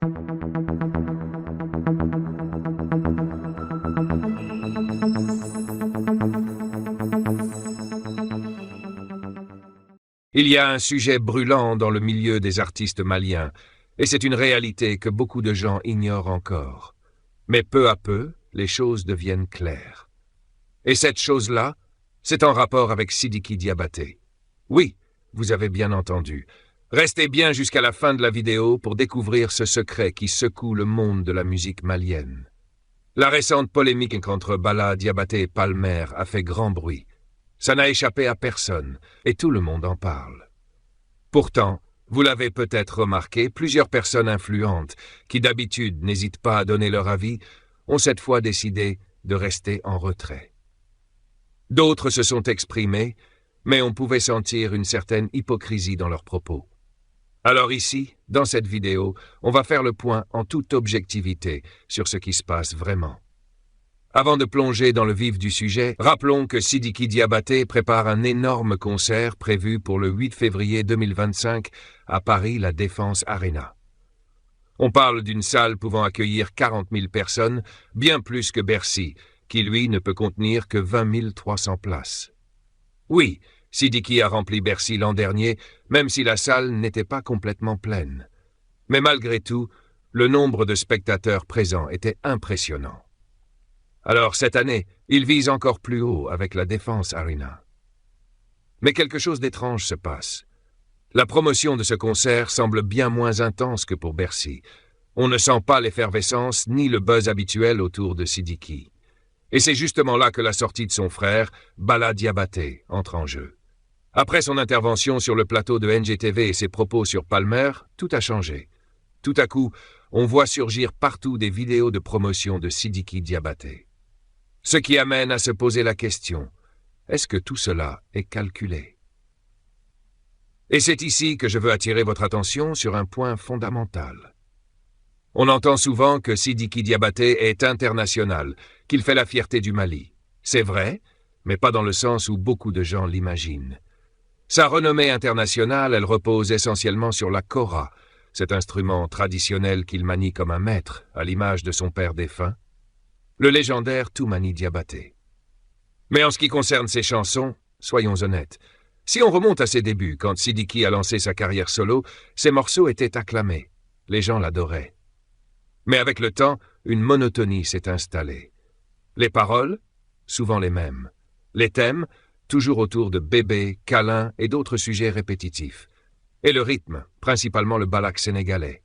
Il y a un sujet brûlant dans le milieu des artistes maliens, et c'est une réalité que beaucoup de gens ignorent encore. Mais peu à peu, les choses deviennent claires. Et cette chose-là, c'est en rapport avec Sidiki Diabaté. Oui, vous avez bien entendu. Restez bien jusqu'à la fin de la vidéo pour découvrir ce secret qui secoue le monde de la musique malienne. La récente polémique entre Bala Diabaté et Palmer a fait grand bruit. Ça n'a échappé à personne, et tout le monde en parle. Pourtant, vous l'avez peut-être remarqué, plusieurs personnes influentes, qui d'habitude n'hésitent pas à donner leur avis, ont cette fois décidé de rester en retrait. D'autres se sont exprimés, mais on pouvait sentir une certaine hypocrisie dans leurs propos. Alors ici, dans cette vidéo, on va faire le point en toute objectivité sur ce qui se passe vraiment. Avant de plonger dans le vif du sujet, rappelons que Sidiki Diabaté prépare un énorme concert prévu pour le 8 février 2025 à Paris, la Défense Arena. On parle d'une salle pouvant accueillir 40 000 personnes, bien plus que Bercy, qui lui ne peut contenir que 20 300 places. Oui, Sidiki a rempli Bercy l'an dernier, même si la salle n'était pas complètement pleine. Mais malgré tout, le nombre de spectateurs présents était impressionnant. Alors cette année, il vise encore plus haut avec la Défense Arena. Mais quelque chose d'étrange se passe. La promotion de ce concert semble bien moins intense que pour Bercy. On ne sent pas l'effervescence ni le buzz habituel autour de Sidiki. Et c'est justement là que la sortie de son frère, Bala Diabaté, entre en jeu. Après son intervention sur le plateau de NGTV et ses propos sur Palmer, tout a changé. Tout à coup, on voit surgir partout des vidéos de promotion de Sidiki Diabaté. Ce qui amène à se poser la question, est-ce que tout cela est calculé? Et c'est ici que je veux attirer votre attention sur un point fondamental. On entend souvent que Sidiki Diabaté est international, qu'il fait la fierté du Mali. C'est vrai, mais pas dans le sens où beaucoup de gens l'imaginent. Sa renommée internationale, elle repose essentiellement sur la kora, cet instrument traditionnel qu'il manie comme un maître, à l'image de son père défunt, le légendaire Toumani Diabaté. Mais en ce qui concerne ses chansons, soyons honnêtes, si on remonte à ses débuts, quand Sidiki a lancé sa carrière solo, ses morceaux étaient acclamés, les gens l'adoraient. Mais avec le temps, une monotonie s'est installée. Les paroles, souvent les mêmes. Les thèmes, toujours autour de bébés, câlins et d'autres sujets répétitifs. Et le rythme, principalement le balak sénégalais.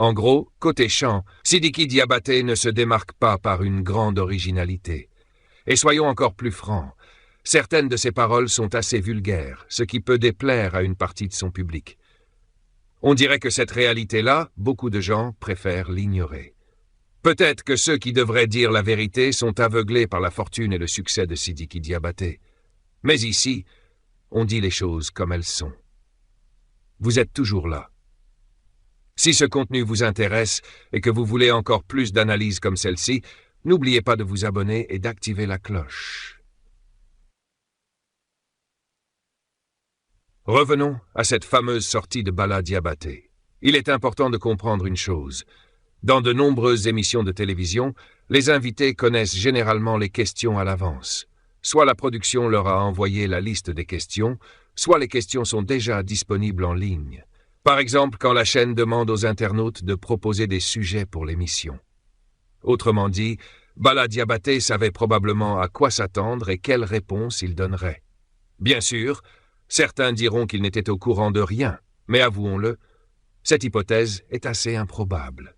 En gros, côté chant, Sidiki Diabaté ne se démarque pas par une grande originalité. Et soyons encore plus francs, certaines de ses paroles sont assez vulgaires, ce qui peut déplaire à une partie de son public. On dirait que cette réalité-là, beaucoup de gens préfèrent l'ignorer. Peut-être que ceux qui devraient dire la vérité sont aveuglés par la fortune et le succès de Sidiki Diabaté. Mais ici, on dit les choses comme elles sont. Vous êtes toujours là. Si ce contenu vous intéresse et que vous voulez encore plus d'analyses comme celle-ci, n'oubliez pas de vous abonner et d'activer la cloche. Revenons à cette fameuse sortie de Bala Diabaté. Il est important de comprendre une chose. Dans de nombreuses émissions de télévision, les invités connaissent généralement les questions à l'avance. Soit la production leur a envoyé la liste des questions, soit les questions sont déjà disponibles en ligne. Par exemple, quand la chaîne demande aux internautes de proposer des sujets pour l'émission. Autrement dit, Bala Diabaté savait probablement à quoi s'attendre et quelle réponse il donnerait. Bien sûr, certains diront qu'il n'était au courant de rien, mais avouons-le, cette hypothèse est assez improbable.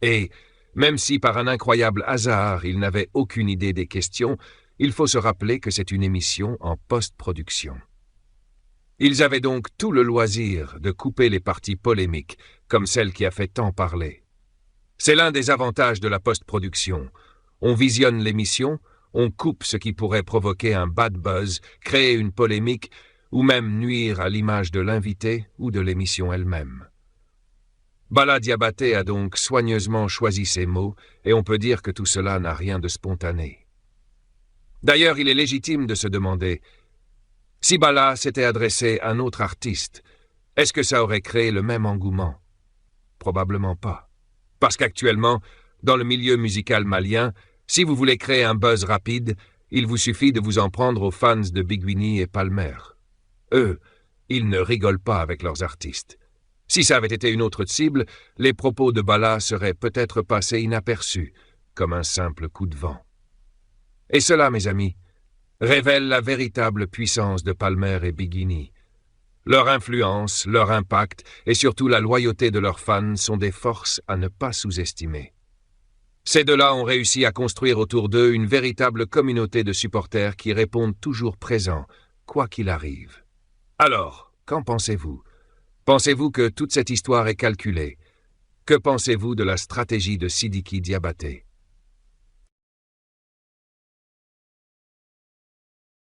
Et, même si par un incroyable hasard il n'avait aucune idée des questions, il faut se rappeler que c'est une émission en post-production. Ils avaient donc tout le loisir de couper les parties polémiques, comme celle qui a fait tant parler. C'est l'un des avantages de la post-production. On visionne l'émission, on coupe ce qui pourrait provoquer un bad buzz, créer une polémique, ou même nuire à l'image de l'invité ou de l'émission elle-même. Bala Diabaté a donc soigneusement choisi ses mots, et on peut dire que tout cela n'a rien de spontané. D'ailleurs, il est légitime de se demander, si Bala s'était adressé à un autre artiste, est-ce que ça aurait créé le même engouement? Probablement pas. Parce qu'actuellement, dans le milieu musical malien, si vous voulez créer un buzz rapide, il vous suffit de vous en prendre aux fans de Biguini et Palmer. Eux, ils ne rigolent pas avec leurs artistes. Si ça avait été une autre cible, les propos de Bala seraient peut-être passés inaperçus, comme un simple coup de vent. Et cela, mes amis, révèle la véritable puissance de Palmer et Biguini. Leur influence, leur impact et surtout la loyauté de leurs fans sont des forces à ne pas sous-estimer. Ces deux-là ont réussi à construire autour d'eux une véritable communauté de supporters qui répondent toujours présents, quoi qu'il arrive. Alors, qu'en pensez-vous? Pensez-vous que toute cette histoire est calculée? Que pensez-vous de la stratégie de Sidiki Diabaté?